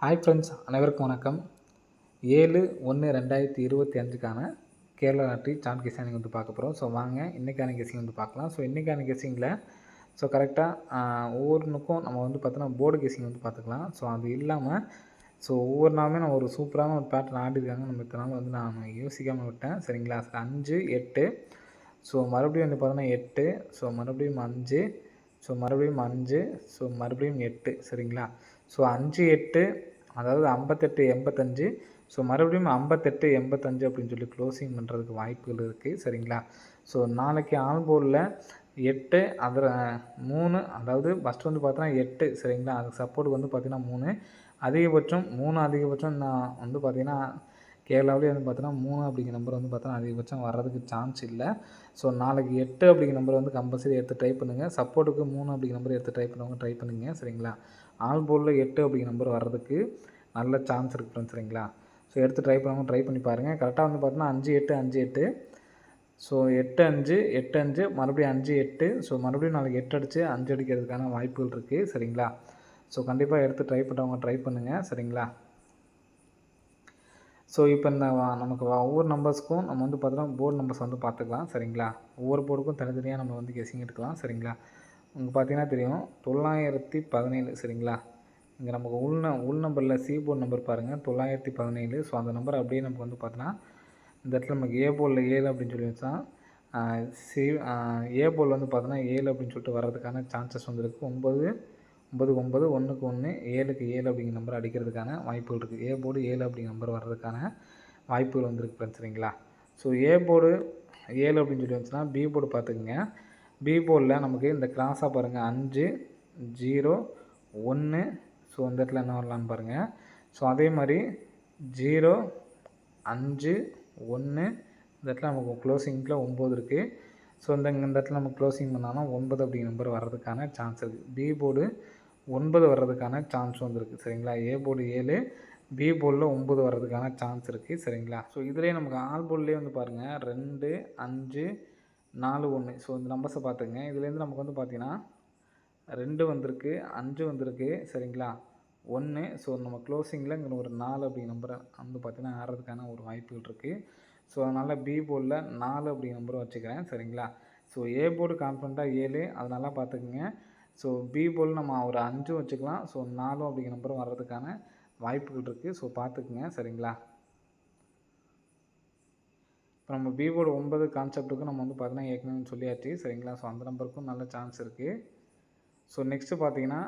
Hi friends, அனைவருக்கும் வணக்கம். 7/1/2025க்கான Kerala lottery chart guessing வந்து பார்க்க போகிறோம். ஸோ வாங்க இன்றைக்கான கெஸ்ஸிங் வந்து பார்க்கலாம். ஸோ இன்றைக்கான கெஸ்ஸிங்கில் கரெக்டாக ஒவ்வொன்றுக்கும் நம்ம வந்து பார்த்தோன்னா போர்டு கெஸ்ஸிங் வந்து பார்த்துக்கலாம். ஸோ அது இல்லாமல் ஒவ்வொரு நாளுமே நம்ம ஒரு சூப்பரான ஒரு பேட்டர்ன் ஆடிருக்காங்க. நம்ம இத்தனை நாள் வந்து நான் யோசிக்காமல் விட்டேன். சரிங்களா? 5, 8 மறுபடியும் வந்து பார்த்தோன்னா 8 மறுபடியும் 5 மறுபடியும் 5 மறுபடியும் 8 சரிங்களா? 5, 8 அதாவது 58, 85 மறுபடியும் 58, 85 அப்படின்னு சொல்லி க்ளோசிங் பண்ணுறதுக்கு வாய்ப்புகள் இருக்குது. சரிங்களா? நாளைக்கு ஆல் போர்டில் 8 அதில் 3 அதாவது ஃபஸ்ட்டு வந்து பார்த்தோன்னா 8 சரிங்களா? அதுக்கு சப்போர்ட்டுக்கு வந்து பார்த்திங்கன்னா 3 அதிகபட்சம் நான் வந்து பார்த்திங்கன்னா கேரளாவிலே வந்து பார்த்தோன்னா 3 அப்படிங்கிற நம்பர் வந்து பார்த்தோன்னா அதிகபட்சம் வர்றதுக்கு சான்ஸ் இல்லை. நாளைக்கு 8 அப்படிங்கிற நம்பர் வந்து கம்பல்சரி எடுத்து ட்ரை பண்ணுங்கள். சப்போர்ட்டுக்கு 3 அப்படிங்கிற நம்பர் எடுத்து ட்ரை பண்ணுவாங்க, ட்ரை பண்ணுங்க. சரிங்களா? ஆல் போர்டில் 8 அப்படிங்கிற நம்பர் வர்றதுக்கு நல்ல சான்ஸ் இருக்குது ஃப்ரெண்ட்ஸ். சரிங்களா? எடுத்து ட்ரை பண்ணுவாங்க, ட்ரை பண்ணி பாருங்கள். கரெக்டாக வந்து பார்த்தோன்னா 5, 8, 5, 8 8, 5, 8, 5 மறுபடியும் 5, 8 மறுபடியும் நாளைக்கு 8 அடித்து 5 அடிக்கிறதுக்கான வாய்ப்புகள் இருக்குது. சரிங்களா? கண்டிப்பாக எடுத்து ட்ரை பண்ணுறவங்க ட்ரை பண்ணுங்கள். சரிங்களா? இப்போ இந்த நமக்கு ஒவ்வொரு நம்பர்ஸ்க்கும் நம்ம வந்து பார்த்தோன்னா போர்டு நம்பர்ஸ் வந்து பார்த்துக்கலாம். சரிங்களா? ஒவ்வொரு போர்டுக்கும் தனித்தனியாக நம்ம வந்து கெஸ்ஸிங் எடுக்கலாம். சரிங்களா? உங்களுக்கு பார்த்தீங்கன்னா தெரியும் 917 சரிங்களா? இங்கே நமக்கு உள் நம்பரில் சி போர்டு நம்பர் பாருங்கள் 917. அந்த நம்பர் அப்படியே நமக்கு வந்து பார்த்தோன்னா இந்த இடத்துல நமக்கு ஏ போர்டில் 7 அப்படின்னு சொல்லி வச்சா ஏ போர்டில் வந்து பார்த்தோன்னா 7 அப்படின்னு சொல்லிட்டு வர்றதுக்கான சான்சஸ் வந்துருக்கு. 9, 9, 9, 1க்கு 1, 7க்கு 7 அப்படிங்கிற நம்பர் அடிக்கிறதுக்கான வாய்ப்புகள் இருக்குது. ஏ போர்டு 7 அப்படிங்கிற நம்பர் வர்றதுக்கான வாய்ப்புகள் வந்துருக்கு ஃப்ரெண்ட்ஸ். சரிங்களா? ஏ போர்டு 7 அப்படின்னு சொல்லி வந்துச்சுன்னா பி போர்டு பார்த்துக்குங்க. பி போர்டில் நமக்கு இந்த கிராஸாக பாருங்கள் 5, 0, 1 இந்த இடத்துல என்ன வரலான்னு பாருங்கள். அதே மாதிரி 0, 5, 1 இந்த இடத்துல நமக்கு க்ளோசிங்கில் 9 இருக்குது. இந்த இடத்துல நம்ம க்ளோசிங் பண்ணாலும் 9 அப்படிங்கிற நம்பர் வர்றதுக்கான சான்ஸ் இருக்குது. பி போர்டு 9 வர்றதுக்கான சான்ஸ் வந்துருக்கு. சரிங்களா? ஏ போர்டு 7, பி போர்டில் 9 வர்றதுக்கான சான்ஸ் இருக்குது. சரிங்களா? இதுலேயே நமக்கு ஆல் போர்ட்லேயே வந்து பாருங்கள் 2, 5, 4, 1 இந்த நம்பர்ஸை பார்த்துங்க. இதுலேருந்து நமக்கு வந்து பார்த்திங்கன்னா 2 வந்திருக்கு, 5 வந்திருக்கு. சரிங்களா? 1 நம்ம க்ளோசிங்கில் இங்கே ஒரு 4 அப்படிங்கிற நம்பரை வந்து பார்த்திங்கன்னா ஆடுறதுக்கான ஒரு வாய்ப்புகள் இருக்குது. அதனால் பி போர்டில் 4 அப்படிங்கிற நம்பரை வச்சுக்கிறேன். சரிங்களா? ஏ போர்டு கான்ஃபிடண்ட்டாக 7 அது நல்லா பார்த்துக்குங்க. பி போர்டில் நம்ம ஒரு 5 வச்சுக்கலாம். 4 அப்படிங்கிற நம்பரும் வர்றதுக்கான வாய்ப்புகள் இருக்குது. பார்த்துக்குங்க. சரிங்களா? இப்போ நம்ம பி போர்டு 9 கான்செப்ட்டுக்கும் நம்ம வந்து பார்த்தீங்கன்னா ஏற்கனவே சொல்லியாச்சு. சரிங்களா? அந்த நம்பருக்கும் நல்ல சான்ஸ் இருக்குது. நெக்ஸ்ட்டு பார்த்தீங்கன்னா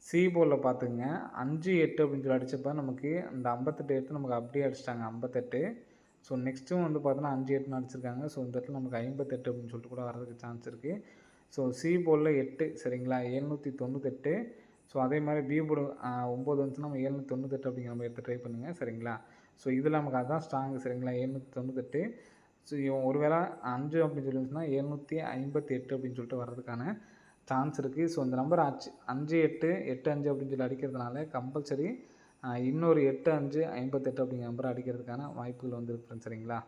சி போர்டில் பார்த்துக்குங்க 5, 8 அப்படின்னு சொல்லி அடித்தப்போ நமக்கு இந்த 58 எடுத்து நமக்கு அப்படியே அடிச்சிட்டாங்க 58. நெக்ஸ்ட்டும் வந்து பார்த்தோன்னா 5, 8ன்னு அடிச்சிருக்காங்க. இந்த இடத்துல நமக்கு 58 அப்படின்னு சொல்லிட்டு கூட வர்றதுக்கு சான்ஸ் இருக்குது. சி போர்டில் 8 சரிங்களா? 798. அதே மாதிரி பி போர்டு 9 வந்துச்சுன்னா நம்ம 798 அப்படிங்கிற நம்ம எடுத்து ட்ரை பண்ணுங்கள். சரிங்களா? இதில் நமக்கு அதுதான் ஸ்ட்ராங்கு. சரிங்களா? 798. ஒரு வேளை 5 அப்படின்னு சொல்லி வந்துச்சுன்னா 758 அப்படின்னு சொல்லிட்டு வர்றதுக்கான சான்ஸ் இருக்குது. இந்த நம்பர் 5, 8, 8, 5 அப்படின்னு சொல்லி அடிக்கிறதுனால கம்பல்சரி இன்னொரு 8, 5, 58 அப்படிங்கிற நம்பரை அடிக்கிறதுக்கான வாய்ப்புகள் வந்துருக்கு ஃப்ரெண்ட்ஸ். சரிங்களா?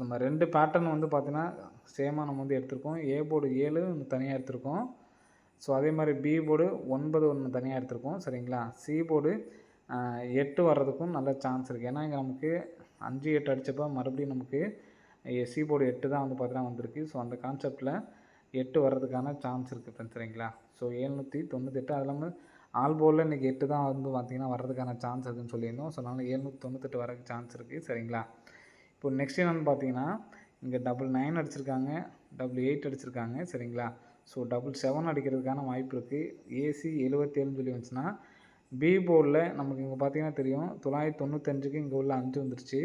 நம்ம 2 பேட்டர்ன் வந்து பார்த்திங்கன்னா சேமாக நம்ம வந்து எடுத்திருக்கோம். ஏ போர்டு 7 தனியாக எடுத்திருக்கோம். அதே மாதிரி பி போர்டு 9 ஒன்று தனியாக எடுத்திருக்கோம். சரிங்களா? சி போர்டு 8 வர்றதுக்கும் நல்ல சான்ஸ் இருக்குது. ஏன்னா இங்கே நமக்கு 5, 8 அடித்தப்போ மறுபடியும் நமக்கு சி போர்டு 8 தான் வந்து பார்த்தீங்கன்னா வந்திருக்கு. அந்த கான்செப்டில் 8 வர்றதுக்கான சான்ஸ் இருக்குது ஃப்ரெண்ட்ஸ். சரிங்களா? 798 அது இல்லாமல் ஆல் போர்டில் இன்றைக்கி 8 தான் வந்து பார்த்திங்கன்னா வர்றதுக்கான சான்ஸ் இருக்குதுன்னு சொல்லியிருந்தோம். அதனால் 798 வரதுக்கு சான்ஸ் இருக்குது. சரிங்களா? இப்போ நெக்ஸ்ட் என்னென்னு பார்த்தீங்கன்னா இங்கே 999 அடிச்சிருக்காங்க, 88 அடிச்சிருக்காங்க. சரிங்களா? 77 அடிக்கிறதுக்கான வாய்ப்பு இருக்குது. ஏசி 77ன்னு சொல்லி வந்துச்சுன்னா பி போர்டில் நமக்கு இங்கே பார்த்தீங்கன்னா தெரியும் 995க்கு இங்கே உள்ள 5 வந்துருச்சு,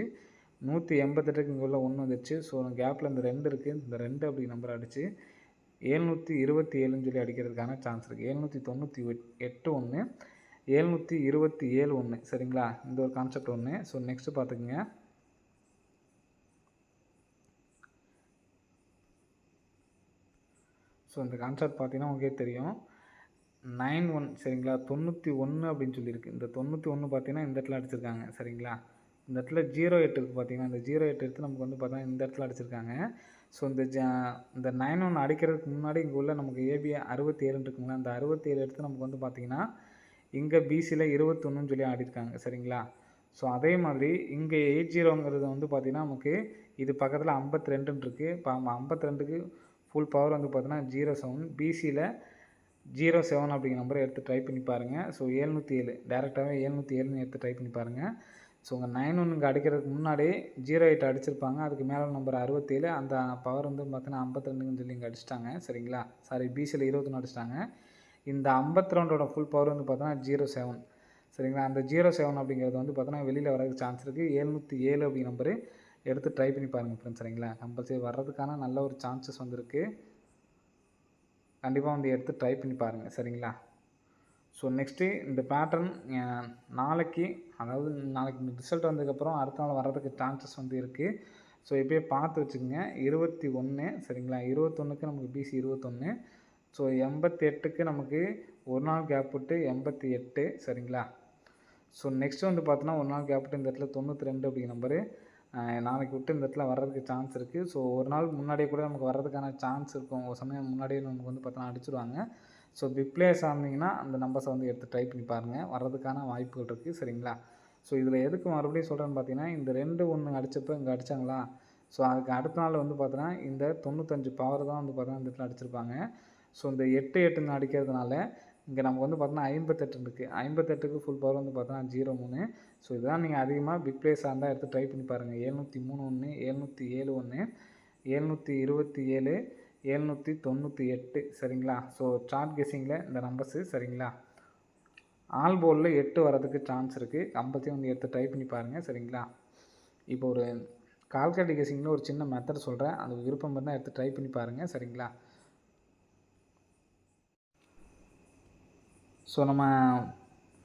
188க்கு இங்கே உள்ள 1 வந்துருச்சு. கேப்பில் இந்த 2 இருக்குது. இந்த 2 அப்படி நம்பர் அடித்து 727ன்னு சொல்லி அடிக்கிறதுக்கான சான்ஸ் இருக்குது. 798 ஒன்று, 727 ஒன்று. சரிங்களா? இந்த ஒரு கான்செப்ட் ஒன்று. நெக்ஸ்ட்டு பார்த்துக்குங்க. இந்த கான்செப்ட் பார்த்தீங்கன்னா உங்களுக்கே தெரியும் 91 சரிங்களா? 91 அப்படின்னு சொல்லியிருக்கு. இந்த 91 பார்த்தீங்கன்னா இந்த இடத்துல அடிச்சிருக்காங்க. சரிங்களா? இந்த இடத்துல 08 இருக்குது பார்த்தீங்கன்னா இந்த 08 எடுத்து நமக்கு வந்து பார்த்தீங்கன்னா இந்த இடத்துல அடிச்சிருக்காங்க. இந்த 91 அடிக்கிறதுக்கு முன்னாடி இங்கே உள்ள நமக்கு ஏபி 67 இருக்குங்களா? அந்த 67 எடுத்து நமக்கு வந்து பார்த்திங்கன்னா இங்கே பிசியில் 21ன்னு சொல்லி ஆடிருக்காங்க சரிங்களா. ஸோ அதே மாதிரி இங்கே 80ங்கிறது வந்து பார்த்திங்கன்னா நமக்கு இது பக்கத்தில் 52ன்னு இருக்குது. இப்போ 52க்கு ஃபுல் பவர் வந்து பார்த்தீங்கன்னா 07, பிசியில் 07 அப்படிங்கிற நம்பரை எடுத்து ட்ரை பண்ணி பாருங்கள். ஸோ 707 டேரெக்டாகவே 707ன்னு எடுத்து ட்ரை பண்ணி பாருங்கள். ஸோ உங்கள் 91 இங்கே அடிக்கிறதுக்கு முன்னாடியே 08 அடிச்சிருப்பாங்க. அதுக்கு மேலே நம்பர் 67, அந்த பவர் வந்து பார்த்தீங்கன்னா 52ன்னு சொல்லி இங்கே அடிச்சிட்டாங்க சரிங்களா. சாரி, பிசியில் 21 அடிச்சிட்டாங்க. இந்த 52ஓட ஃபுல் பவர் வந்து பார்த்தீங்கன்னா 07 சரிங்களா. அந்த 07 அப்படிங்கிறது வந்து பார்த்தீங்கன்னா வெளியில் வரதுக்கு சான்ஸ் இருக்குது. 707 அப்படிங்கிற நம்பரு எடுத்து ட்ரை பண்ணி பாருங்கள் ஃப்ரெண்ட்ஸ் சரிங்களா. கம்பல்சரி வர்றதுக்கான நல்ல ஒரு சான்சஸ் வந்துருக்கு. கண்டிப்பாக வந்து எடுத்து ட்ரை பண்ணி பாருங்கள் சரிங்களா. ஸோ நெக்ஸ்ட்டு இந்த பேட்டர்ன் நாளைக்கு, அதாவது நாளைக்கு ரிசல்ட் வந்ததுக்கப்புறம் அடுத்த நாள் வர்றதுக்கு சான்சஸ் வந்து இருக்குது. ஸோ இப்போயே பார்த்து வச்சுக்கோங்க. 21 சரிங்களா. 21க்கு நமக்கு பிசி 21. ஸோ 88க்கு நமக்கு ஒரு நாள் கேப் விட்டு 88 சரிங்களா. ஸோ நெக்ஸ்ட்டு வந்து பார்த்தோன்னா ஒரு நாள் கேப் விட்டு இந்த இடத்துல 92 அப்படிங்கிற நம்பரு நாளைக்கு விட்டு இந்த இடத்துல வர்றதுக்கு சான்ஸ் இருக்குது. ஸோ ஒரு நாள் முன்னாடியே கூட நமக்கு வர்றதுக்கான சான்ஸ் இருக்கும். ஒரு சமயம் முன்னாடியே நமக்கு வந்து பார்த்தோன்னா அடிச்சிடுவாங்க. ஸோ பிக் பிளேயர்ஸ் ஆனீங்கன்னா அந்த நம்பர்ஸை வந்து எடுத்து ட்ரை பண்ணி பாருங்கள். வர்றதுக்கான வாய்ப்புகள் இருக்குது சரிங்களா. ஸோ இதில் எதுக்கு மறுபடியும் சொல்கிறேன்னு பார்த்தீங்கன்னா, இந்த 2-1 அடித்தப்போ இங்கே அடித்தாங்களா. ஸோ அதுக்கு அடுத்த நாள் வந்து பார்த்தோன்னா இந்த 95 பவர் தான் வந்து பார்த்தோன்னா இந்த இடத்துல அடிச்சிருப்பாங்க. ஸோ இந்த 8-8ன்னு அடிக்கிறதுனால இங்கே நமக்கு வந்து பார்த்தோன்னா 58 இருக்குது. 58க்கு ஃபுல் பவர் வந்து பார்த்தோன்னா 03. ஸோ இதுதான் நீங்கள் அதிகமாக பிக் பிளேஸாக இருந்தால் எடுத்து ட்ரை பண்ணி பாருங்கள். 703 707 727 798 சரிங்களா. ஸோ சார்ட் கெஸிங்கில் இந்த நம்பர்ஸு சரிங்களா. ஆல் போலில் 8 வரதுக்கு சான்ஸ் இருக்குது. கம்பல்சரி வந்து எடுத்து ட்ரை பண்ணி பாருங்கள் சரிங்களா. இப்போ ஒரு கால்குலேட்டிவ் கெஸிங்கில் ஒரு சின்ன மெத்தட் சொல்கிறேன். அது விருப்பம் இருந்தால் எடுத்து ட்ரை பண்ணி பாருங்கள் சரிங்களா. ஸோ நம்ம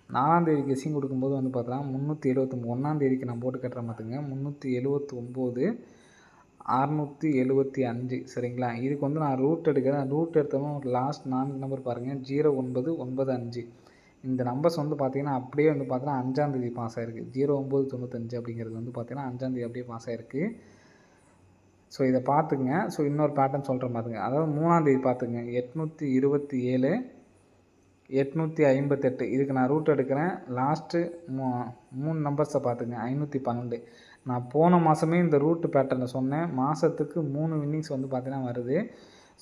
4ஆம் தேதி கெஸ்ஸிங் கொடுக்கும்போது வந்து பார்த்தோன்னா 379 1ஆம் தேதிக்கு நான் போட்டு கட்டுற பார்த்துங்க 379 675 சரிங்களா. இதுக்கு வந்து நான் ரூட் எடுக்கிறேன். ரூட் எடுத்தாலும் லாஸ்ட் 4 நம்பர் பாருங்கள் 0995. இந்த நம்பர்ஸ் வந்து பார்த்திங்கன்னா அப்படியே வந்து பார்த்தீங்கன்னா 5ஆம் தேதி பாஸ் ஆகிருக்கு. 0995 அப்படிங்கிறது வந்து பார்த்திங்கன்னா 5ஆம் தேதி அப்படியே பாஸ் ஆகிருக்கு. ஸோ இதை பார்த்துக்குங்க. ஸோ இன்னொரு பேட்டர்ன் சொல்கிறேன் பார்த்துங்க. அதாவது 3ஆம் தேதி பார்த்துங்க 827 858. இதுக்கு நான் ரூட் எடுக்கிறேன். லாஸ்ட்டு 3 நம்பர்ஸை பார்த்துங்க 512. நான் போன மாதமே இந்த ரூட்டு பேட்டர்னை சொன்னேன். மாதத்துக்கு 3 வின்னிங்ஸ் வந்து பார்த்தீங்கன்னா வருது.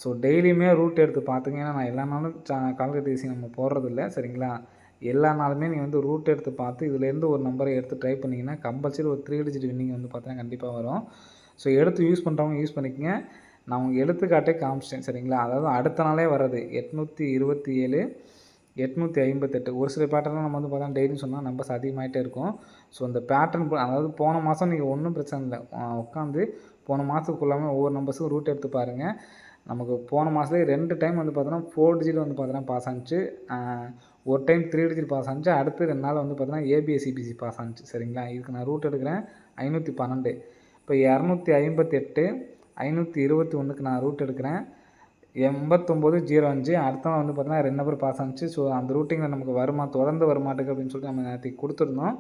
ஸோ டெய்லியுமே ரூட் எடுத்து பார்த்துங்க. ஏன்னா நான் எல்லா நாளும் கால்குலேட்டிவ் நம்ம போடுறதில்ல சரிங்களா. எல்லா நாளுமே நீங்கள் வந்து ரூட் எடுத்து பார்த்து இதுலேருந்து ஒரு நம்பரை எடுத்து ட்ரை பண்ணிங்கன்னா கம்பல்சரி ஒரு 3 டிஜிட் வின்னிங் வந்து பார்த்தீங்கன்னா கண்டிப்பாக வரும். ஸோ எடுத்து யூஸ் பண்ணுறவங்க யூஸ் பண்ணிக்கங்க. நான் உங்களுக்கு எடுத்துக்காட்டே காமிச்சிட்டேன் சரிங்களா. அதாவது அடுத்த நாளே வர்றது 827 858. ஒரு சில பேட்டர்லாம் நம்ம வந்து பார்த்தா டெய்லியும் சொன்னால் நம்பர்ஸ் அதிகமாகிட்டே இருக்கும். ஸோ இந்த பேட்டர்ன் அதாவது போன மாதம் நீங்கள் ஒன்றும் பிரச்சனை இல்லை, உட்காந்து போன மாதத்துக்குள்ளாமே ஒவ்வொரு நம்பர்ஸுக்கும் ரூட் எடுத்து பாருங்கள். நமக்கு போன மாதத்துலேயே 2 டைம் வந்து பார்த்தோன்னா 4 டிஜிட் வந்து பார்த்தோன்னா பாஸ் ஆனிச்சு. ஒரு டைம் 3 டிஜிட் பாஸ் ஆனிச்சு. அடுத்து 2 நாள் வந்து பார்த்தோன்னா ஏபிஎஸ்சிபிசி பாஸ் ஆனிச்சு சரிங்களா. இதுக்கு நான் ரூட் எடுக்கிறேன் 512. இப்போ 258 521க்கு நான் ரூட் எடுக்கிறேன் 8905. அடுத்த நாள் வந்து பார்த்தீங்கன்னா 2 நம்பர் பாஸ் ஆனிச்சு. ஸோ அந்த ரூட்டிங்கில் நமக்கு வருமா தொடர்ந்து வரமாட்டுக்கு அப்படின்னு சொல்லிட்டு நம்ம நேற்றுக்கு கொடுத்துருந்தோம்.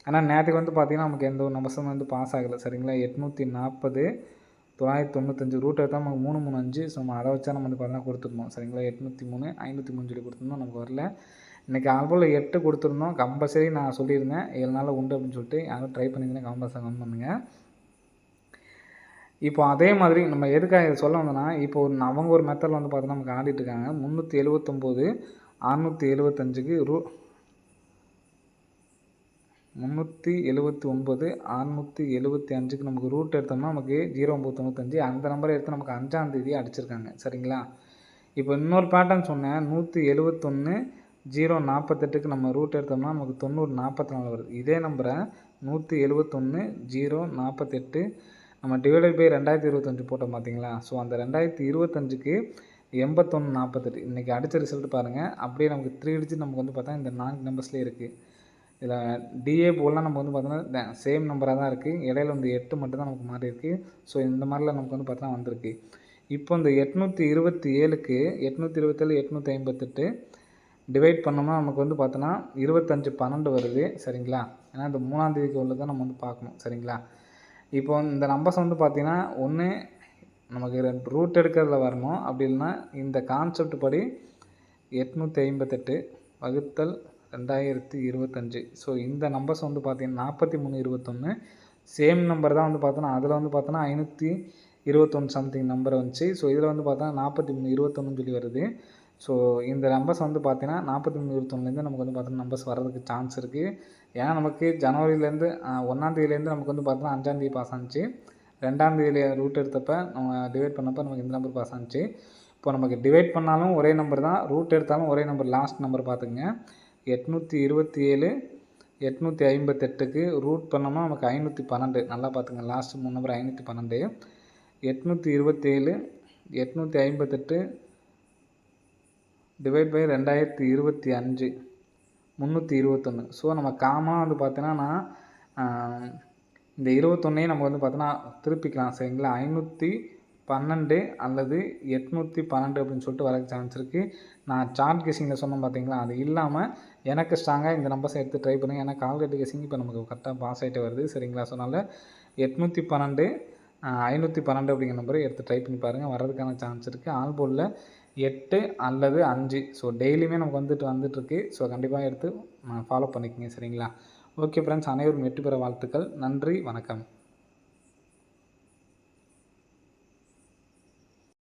ஆனால் நேற்றுக்கு வந்து பார்த்திங்கன்னா நமக்கு எந்த ஒரு நம்பர்ஸும் வந்து பாஸ் ஆகலை சரிங்களா. 840 995 ரூட் எடுத்தால் நமக்கு 335. ஸோ நம்ம அதை வச்சா நம்ம வந்து பார்த்தீங்கன்னா கொடுத்துருந்தோம் சரிங்களா. 803 503 சொல்லி கொடுத்துருந்தோம், நமக்கு வரல. இன்றைக்கி ஆல்போல் 8 கொடுத்துருந்தோம். கம்பல்சரி நான் சொல்லியிருந்தேன் 7 நாளில் உண்டு அப்படின்னு சொல்லிட்டு யாரும் ட்ரை பண்ணிங்கன்னா கம்பல்சரி கமெண்ட் பண்ணுங்கள். இப்போ அதே மாதிரி நம்ம எதுக்காக இதை சொல்ல வந்தோன்னா, இப்போ அவங்க ஒரு மெத்தடில் வந்து பார்த்தோன்னா நமக்கு ஆடிட்டுருக்காங்க 379 675க்கு 379 675க்கு நமக்கு ரூட் எடுத்தோம்னா நமக்கு 0995. அந்த நம்பரை எடுத்து நமக்கு 5ஆம் தேதி அடிச்சிருக்காங்க சரிங்களா. இப்போ இன்னொரு பேட்டர்ன் சொன்னேன் 171 048க்கு நம்ம ரூட் எடுத்தோம்னா நமக்கு 9044 வருது. இதே நம்பரை 171 048 நம்ம டிவைடட் பை 2025 போட்டோம் பார்த்தீங்களா. ஸோ அந்த 2025க்கு 8148 இன்றைக்கி அடித்த ரிசல்ட் பாருங்கள். அப்படியே நமக்கு 3 டிஜிட் நமக்கு வந்து பார்த்தா இந்த 4 நம்பர்ஸ்லேயே இருக்குது. இதில் டிஏ போலாம் நம்ம வந்து பார்த்தோன்னா சேம் நம்பராக தான் இருக்குது. இடையில வந்து 8 மட்டும் தான் நமக்கு மாறி இருக்குது. ஸோ இந்த மாதிரிலாம் நமக்கு வந்து பார்த்தா வந்திருக்கு. இப்போ இந்த 827க்கு 827 858 டிவைட் பண்ணோம்னா நமக்கு வந்து பார்த்தோன்னா 2512 வருது சரிங்களா. ஏன்னா இந்த 3ஆம் தேதிக்கு உள்ள தான் நம்ம வந்து பார்க்கணும் சரிங்களா. இப்போ இந்த நம்பர்ஸ் வந்து பார்த்திங்கன்னா ஒன்று நமக்கு ரூட் எடுக்கிறதுல வரணும். அப்படி இல்லைன்னா இந்த கான்செப்ட் படி 858 வகுத்தல் 2025. ஸோ இந்த நம்பர்ஸ் வந்து பார்த்தீங்கன்னா 4321 சேம் நம்பர் தான் வந்து பார்த்தோன்னா அதில் வந்து பார்த்தோன்னா 521 சம்திங் நம்பர் வந்துச்சு. ஸோ இதில் வந்து பார்த்தா 4321 சொல்லி வருது. ஸோ இந்த நம்பர்ஸ் வந்து பார்த்தீங்கன்னா 4321 நமக்கு வந்து பார்த்தோன்னா நம்பர்ஸ் வர்றதுக்கு சான்ஸ் இருக்குது. ஏன்னா நமக்கு ஜனவரியிலேருந்து 1ஆம் தேதியிலேருந்து நமக்கு வந்து பார்த்தோன்னா 5ஆம் தேதி பாஸ் ஆனுச்சு. 2ஆம் தேதியில ரூட் எடுத்தப்ப நம்ம டிவைட் பண்ணப்போ நமக்கு இந்த நம்பர் பாஸ் ஆனுச்சு. இப்போ நமக்கு டிவைட் பண்ணாலும் ஒரே நம்பர் தான், ரூட் எடுத்தாலும் ஒரே நம்பர். லாஸ்ட் நம்பர் பார்த்துக்குங்க 827 858க்கு ரூட் பண்ணோம்னா நமக்கு 512. நல்லா பார்த்துங்க, last 3 number 512. 827 858 divide by 2025 321. So நம்ம காமனாக வந்து பார்த்தீங்கன்னா இந்த 21 நம்ம வந்து பார்த்தோன்னா திருப்பிக்கலாம் சரிங்களா. 512 அல்லது 812 அப்படின்னு சொல்லிட்டு வர சான்ஸ் இருக்குது. நான் சார்ட் கெஸிங்கில் சொன்னேன் பார்த்தீங்களா, அது இல்லாமல் எனக்கு ஸ்ட்ராங்காக இந்த நம்பர்ஸை எடுத்து ட்ரை பண்ணுங்கள். ஏன்னா கால்குலேட் கெஸிங் இப்போ நமக்கு கரெக்டாக பாஸ் ஆகிட்டே வருது சரிங்களா. ஸோ அதனால் 812 512 அப்படிங்கிற நம்பரை எடுத்து ட்ரை பண்ணி பாருங்கள், வர்றதுக்கான சான்ஸ் இருக்குது. ஆல் போர்டில் 8 அல்லது 5. ஸோ டெய்லியுமே நமக்கு வந்துட்டுருக்கு. ஸோ கண்டிப்பாக எடுத்து ஃபாலோ பண்ணிக்கோங்க சரிங்களா. ஓகே ஃப்ரெண்ட்ஸ், அனைவரும் வெற்றி பெற வாழ்த்துக்கள். நன்றி, வணக்கம்.